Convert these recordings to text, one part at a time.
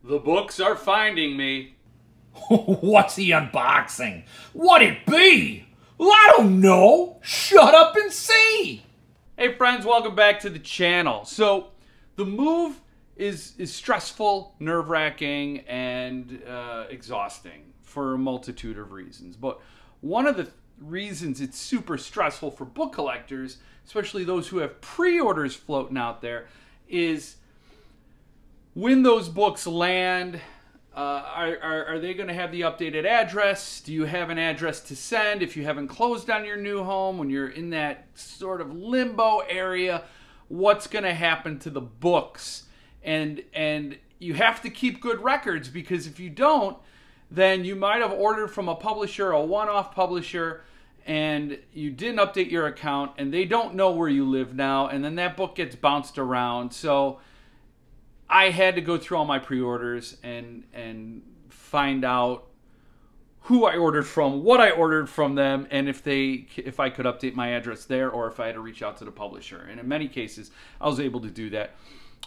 The books are finding me. What's he unboxing? What'd it be? Well, I don't know. Shut up and see. Hey friends, welcome back to the channel. So the move is stressful, nerve-wracking, and exhausting for a multitude of reasons. But one of the reasons it's super stressful for book collectors, especially those who have pre-orders floating out there, is when those books land, are they going to have the updated address? Do you have an address to send if you haven't closed on your new home? When you're in that sort of limbo area, what's going to happen to the books? And you have to keep good records, because if you don't, then you might have ordered from a publisher, a one-off publisher, and you didn't update your account, and they don't know where you live now, and then that book gets bounced around. So I had to go through all my pre-orders and find out who I ordered from, what I ordered from them, and if I could update my address there, or if I had to reach out to the publisher. And in many cases, I was able to do that.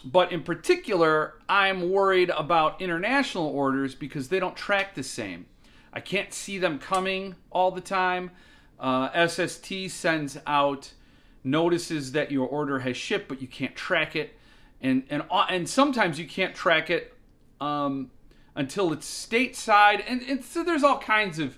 But in particular, I'm worried about international orders because they don't track the same. I can't see them coming all the time. SST sends out notices that your order has shipped, but you can't track it. And sometimes you can't track it until it's stateside, and so there's all kinds of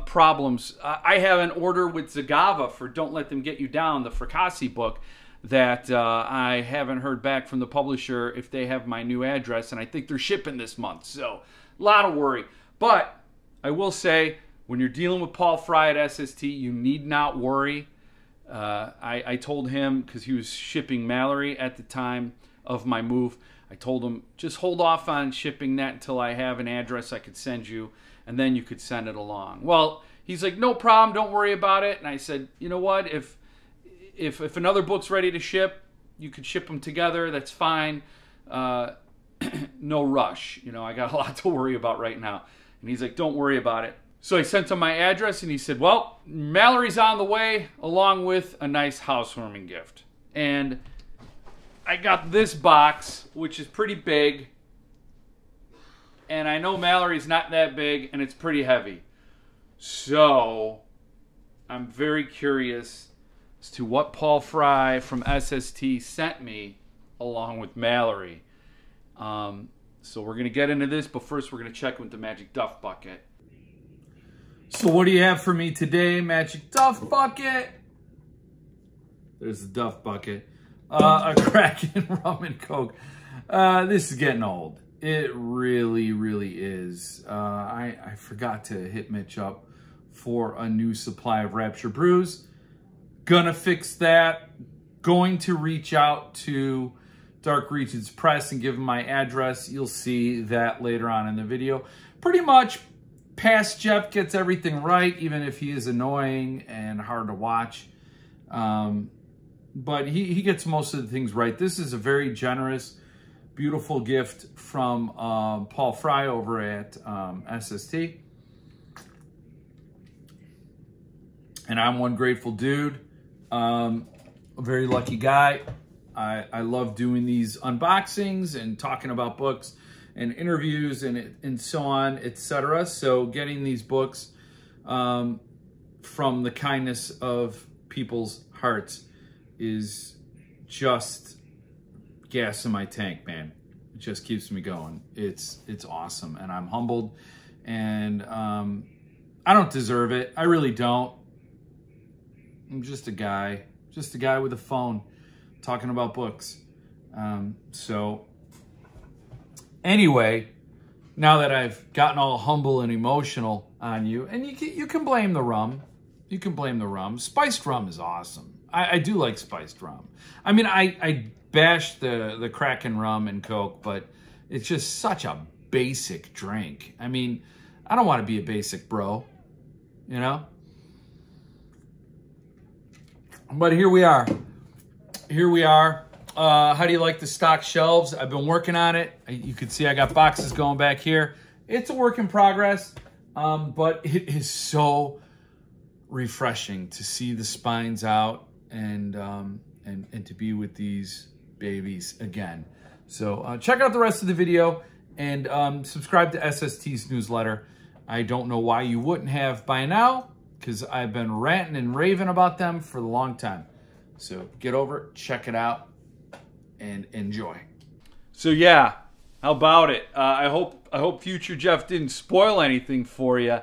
problems. I have an order with Zagava for Don't Let Them Get You Down, the Fracassi book, that I haven't heard back from the publisher if they have my new address, and I think they're shipping this month, so a lot of worry. But I will say, when you're dealing with Paul Fry at SST, you need not worry. I told him, because he was shipping Malorie at the time of my move, I told him, just hold off on shipping that until I have an address I could send you, and then you could send it along. Well, he's like, no problem, don't worry about it. And I said, you know what, if another book's ready to ship, you could ship them together, that's fine. No rush. You know, I got a lot to worry about right now. And he's like, don't worry about it. So I sent him my address, and he said, well, Malorie's on the way, along with a nice housewarming gift. And I got this box, which is pretty big. And I know Malorie's not that big, and it's pretty heavy. So I'm very curious as to what Paul Fry from SST sent me along with Malorie. So we're going to get into this, but first we're going to check with the Magic Duff Bucket. So what do you have for me today, Magic Duff Bucket? There's the Duff Bucket. A Kraken Rum and Coke. This is getting old. It really, really is. I forgot to hit Mitch up for a new supply of Rapture Brews. Gonna fix that. Going to reach out to Dark Regions Press and give them my address. You'll see that later on in the video. Pretty much, Past Jeff gets everything right, even if he is annoying and hard to watch. But he gets most of the things right. This is a very generous, beautiful gift from Paul Fry over at SST. And I'm one grateful dude. A very lucky guy. I love doing these unboxings and talking about books and interviews and so on, etc. So getting these books from the kindness of people's hearts is just gas in my tank, man. It just keeps me going. It's awesome, and I'm humbled, and I don't deserve it. I really don't. I'm just a guy with a phone talking about books. So anyway, now that I've gotten all humble and emotional on you, and you can blame the rum. You can blame the rum. Spiced rum is awesome. I do like spiced rum. I mean, I bash the Kraken Rum and Coke, but it's just such a basic drink. I mean, I don't want to be a basic bro, you know? But here we are. Here we are. How do you like the stock shelves? I've been working on it. You can see I got boxes going back here. It's a work in progress, but it is so refreshing to see the spines out and to be with these babies again. So check out the rest of the video, and subscribe to SST's newsletter. I don't know why you wouldn't have by now, because I've been ranting and raving about them for a long time. So get over it, check it out, and enjoy. So yeah, how about it? I hope Future Jeff didn't spoil anything for you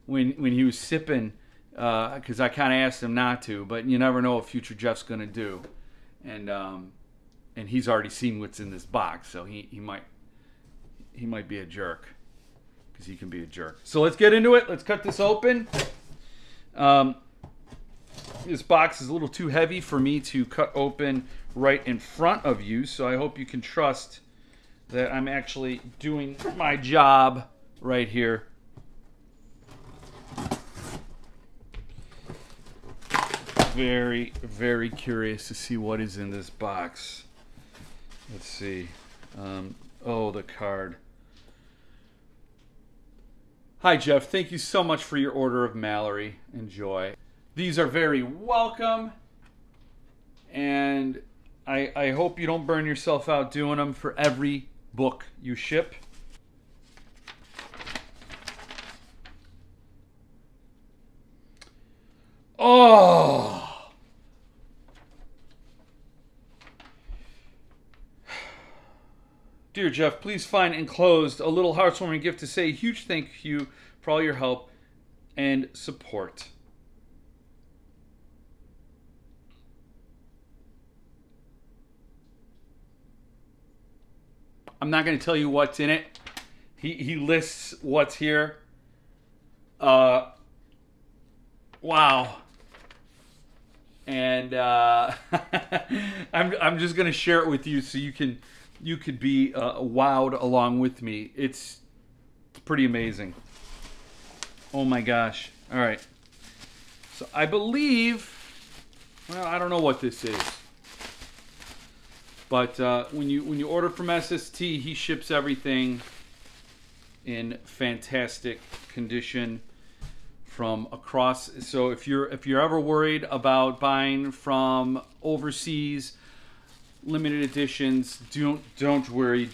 when he was sipping, because I kind of asked him not to. But you never know what Future Jeff's gonna do, and he's already seen what's in this box, so he might be a jerk, because he can be a jerk. So let's get into it. Let's cut this open. This box is a little too heavy for me to cut open right in front of you, so I hope you can trust that I'm actually doing my job right here. Very, very curious to see what is in this box. Let's see. Oh, the card. Hi, Jeff. Thank you so much for your order of Malorie. Enjoy. These are very welcome, and I hope you don't burn yourself out doing them for every book you ship. Oh! Dear Jeff, please find enclosed a little housewarming gift to say a huge thank you for all your help and support. I'm not going to tell you what's in it. He lists what's here. Wow. And I'm just going to share it with you so you could be wowed along with me. It's pretty amazing. Oh my gosh. All right. So I believe, well, I don't know what this is. But when you order from SST, he ships everything in fantastic condition from across. So if you're ever worried about buying from overseas limited editions, don't worry.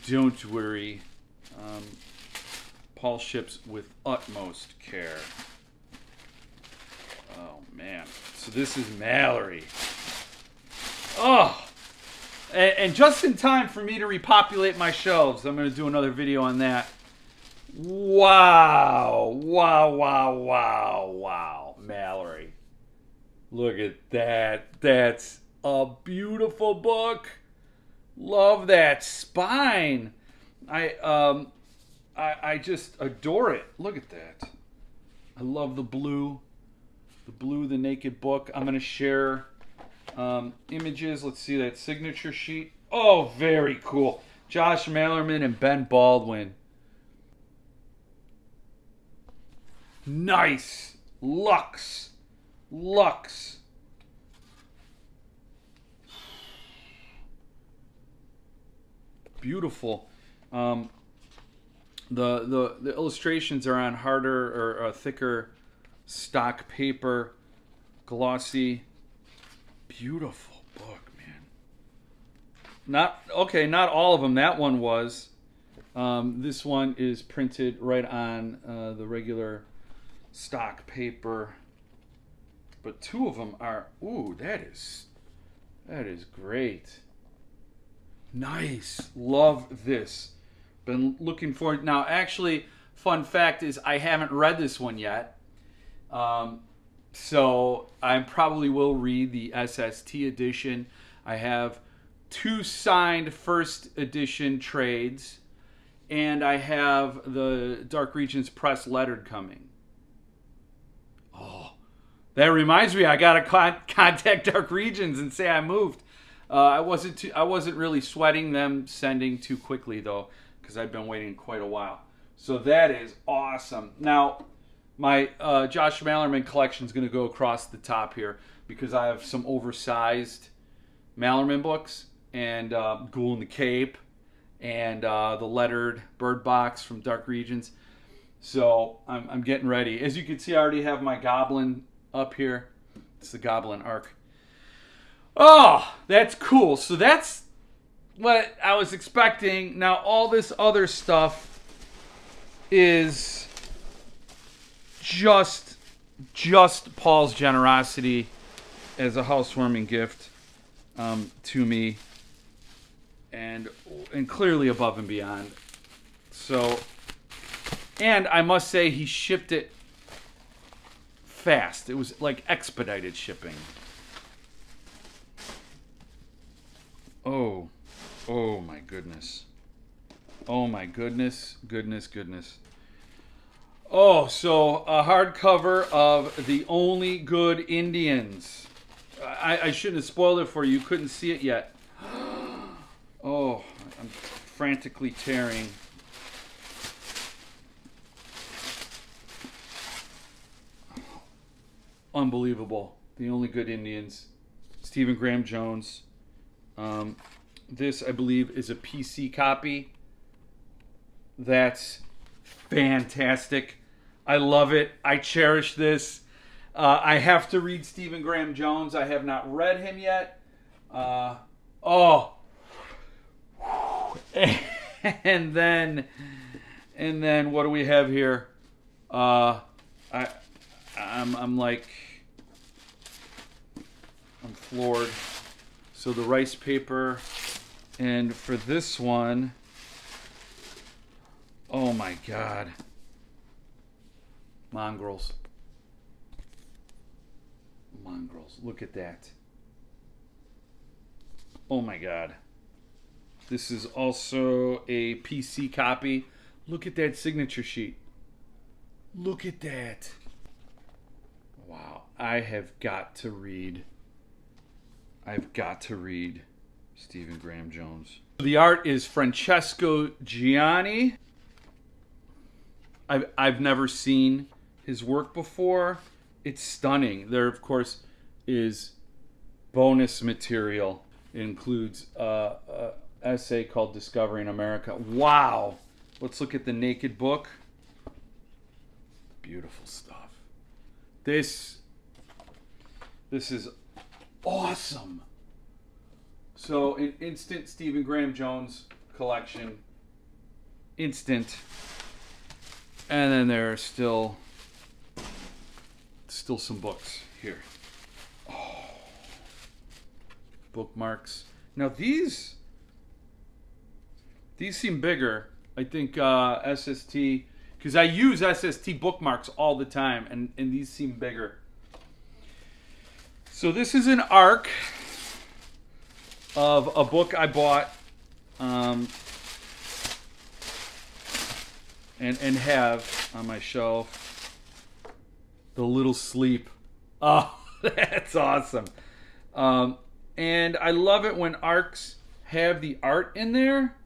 Paul ships with utmost care. Oh man! So this is Malorie. Oh. And just in time for me to repopulate my shelves. I'm going to do another video on that. Wow. Malorie. Look at that. That's a beautiful book. Love that spine. I just adore it. Look at that. I love the blue. The naked book. I'm going to share images. Let's see that signature sheet. Oh, very cool. Josh Malerman and Ben Baldwin. Nice. Lux. Beautiful. The illustrations are on harder or thicker stock paper. Glossy. Beautiful book, man. Not all of them. That one was. This one is printed right on the regular stock paper. But two of them are. Ooh, that is great. Nice. Love this. Been looking forward. Now, actually, fun fact is I haven't read this one yet. So I probably will read the SST edition. I have 2 signed first edition trades, and I have the Dark Regions Press lettered coming. Oh, that reminds me, I gotta contact Dark Regions and say I moved. I wasn't really sweating them sending too quickly though, because I've been waiting quite a while. So that is awesome. Now, my Josh Malerman collection is going to go across the top here because I have some oversized Malerman books and Ghoul in the Cape and the lettered Bird Box from Dark Regions. So I'm getting ready. As you can see, I already have my Goblin up here. It's the Goblin Arc. Oh, that's cool. So that's what I was expecting. Now, all this other stuff is just Paul's generosity as a housewarming gift to me, and clearly above and beyond. So, and I must say, he shipped it fast. It was like expedited shipping. Oh my goodness. Oh my goodness. Oh, so a hardcover of The Only Good Indians. I shouldn't have spoiled it for you. You couldn't see it yet. Oh, I'm frantically tearing. Unbelievable. The Only Good Indians. Stephen Graham Jones. This, I believe, is a PC copy. That's fantastic. I love it. I cherish this. I have to read Stephen Graham Jones. I have not read him yet. And then what do we have here? I'm floored. So the rice paper, and for this one, oh my God, mongrels. Look at that. Oh my God. This is also a PC copy. Look at that signature sheet. Look at that. Wow. I've got to read Stephen Graham Jones. The art is Francesco Gianni. I've never seen his work before. It's stunning. There, of course, is bonus material. It includes an essay called Discovering America. Wow. Let's look at the naked book. Beautiful stuff. This is awesome. So an instant Stephen Graham Jones collection. Instant. And then there are still some books here. Oh. Bookmarks. Now these seem bigger. I think SST, because I use SST bookmarks all the time, and these seem bigger. So this is an ARC of a book I bought and have on my shelf. The Little Sleep. Oh, that's awesome. And I love it when ARCs have the art in there,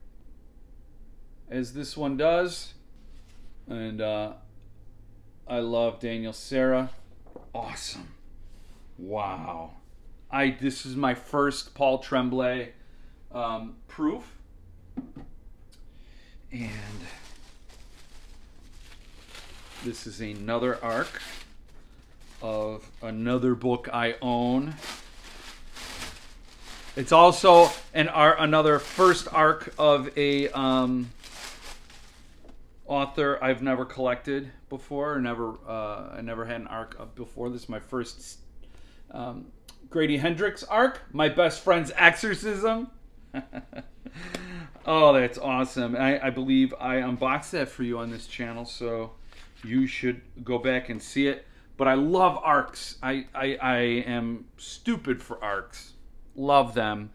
as this one does. And I love Daniel Serra. Awesome. Wow. This is my first Paul Tremblay proof. And this is another ARC of another book I own. It's also another first ARC of a author I've never collected before. I never had an ARC before. This is my first Grady Hendrix ARC. My Best Friend's Exorcism. Oh, that's awesome. I believe I unboxed that for you on this channel, so you should go back and see it. But I love ARCs. I am stupid for ARCs. Love them.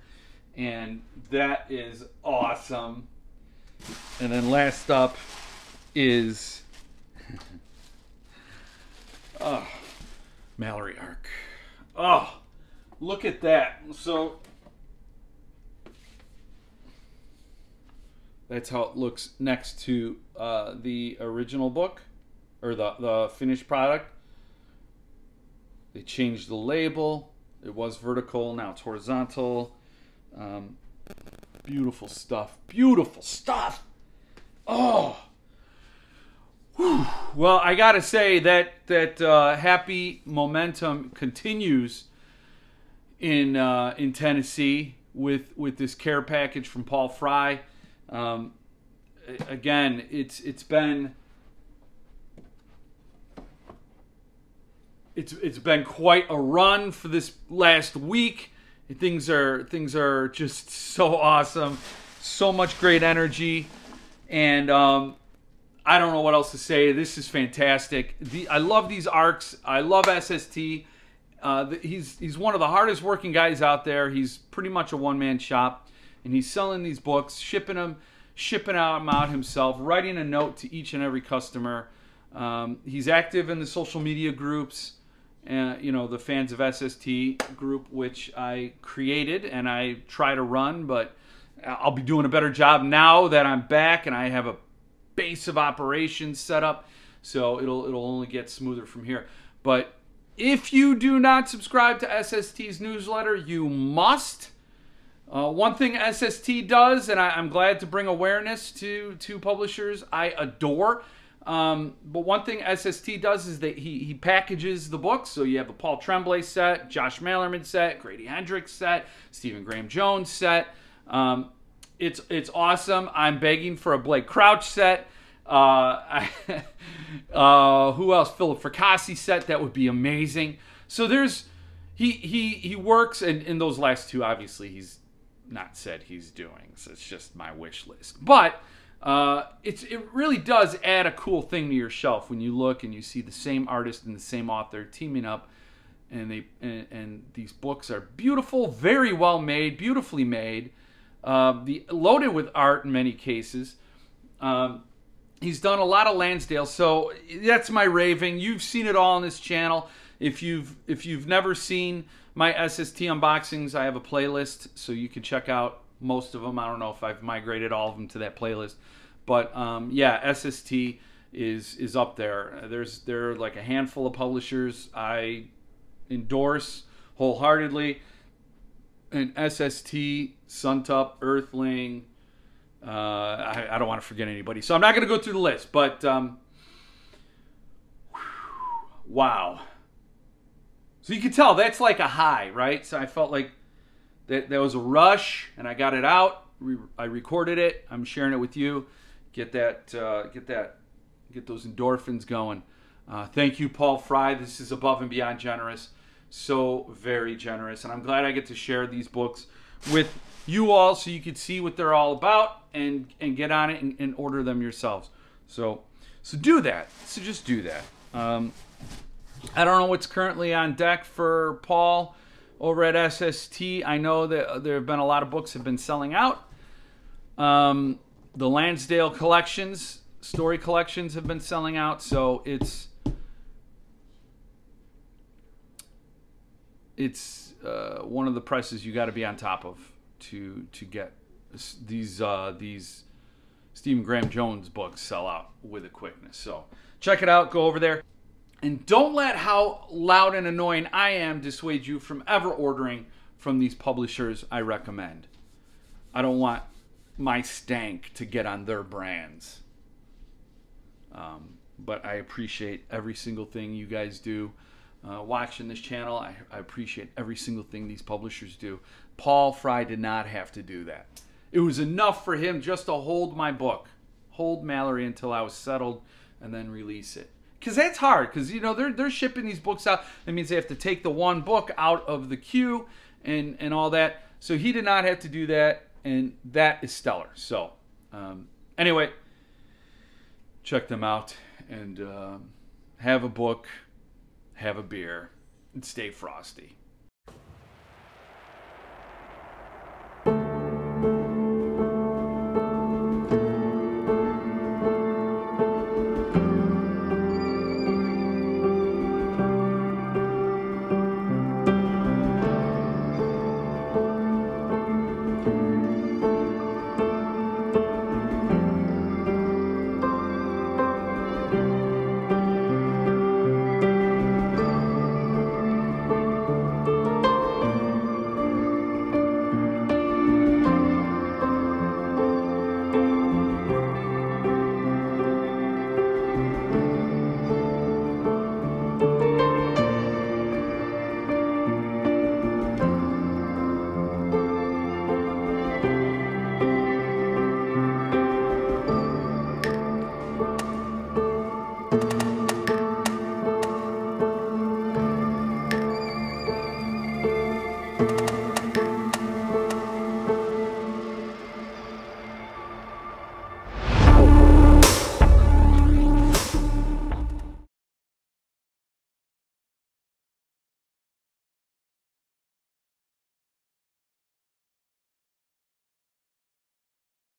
And that is awesome. And then last up is Malorie ARC. Oh, look at that. So that's how it looks next to the original book, or the finished product. They changed the label. It was vertical, now it's horizontal. Beautiful stuff. Beautiful stuff. Oh. Whew. Well, I gotta say that happy momentum continues in Tennessee. with this care package from Paul Fry. Again, it's been quite a run for this last week. Things are just so awesome, so much great energy, and I don't know what else to say. This is fantastic. I love these arcs. I love SST. He's one of the hardest working guys out there. He's pretty much a one-man shop, and he's selling these books, shipping them out himself, writing a note to each and every customer. He's active in the social media groups, the Fans of SST group, which I created and I try to run, but I'll be doing a better job now that I'm back and I have a base of operations set up, so it'll only get smoother from here. But if you do not subscribe to SST's newsletter, you must. One thing SST does, and I'm glad to bring awareness to publishers I adore, but one thing SST does is that he packages the books. So you have a Paul Tremblay set, Josh Malerman set, Grady Hendrix set, Stephen Graham Jones set. It's awesome. I'm begging for a Blake Crouch set. Who else? Philip Fracassi set. That would be amazing. So he works, and in those last two, obviously he's not said he's doing. So it's just my wish list. But it really does add a cool thing to your shelf when you look and you see the same artist and the same author teaming up, and these books are beautiful, very well made, beautifully made. Loaded with art in many cases. He's done a lot of Lansdale, so that's my raving. You've seen it all on this channel. If you've never seen my SST unboxings, I have a playlist, so you can check out most of them. I don't know if I've migrated all of them to that playlist, but yeah, SST is up there. There are like a handful of publishers I endorse wholeheartedly. And SST, Suntup, Earthling, I don't want to forget anybody. So I'm not going to go through the list, but wow. So you can tell that's like a high, right? So I felt like that was a rush, and I got it out. I recorded it. I'm sharing it with you. Get those endorphins going. Thank you, Paul Fry. This is above and beyond generous. So very generous, and I'm glad I get to share these books with you all so you can see what they're all about and get on it and order them yourselves. So do that. So just do that. I don't know what's currently on deck for Paul over at SST. I know that there have been a lot of books have been selling out. The Lansdale collections, story collections have been selling out, so it's one of the prices you got to be on top of to get these Stephen Graham Jones books sell out with a quickness. So check it out. Go over there. And don't let how loud and annoying I am dissuade you from ever ordering from these publishers I recommend. I don't want my stank to get on their brands. But I appreciate every single thing you guys do. Watching this channel, I appreciate every single thing these publishers do. Paul Fry did not have to do that. It was enough for him just to hold my book, hold Malorie until I was settled, and then release it. Because that's hard, because they're shipping these books out. That means they have to take the one book out of the queue and all that. So he did not have to do that, and that is stellar. So anyway, check them out, and have a book, have a beer, and stay frosty.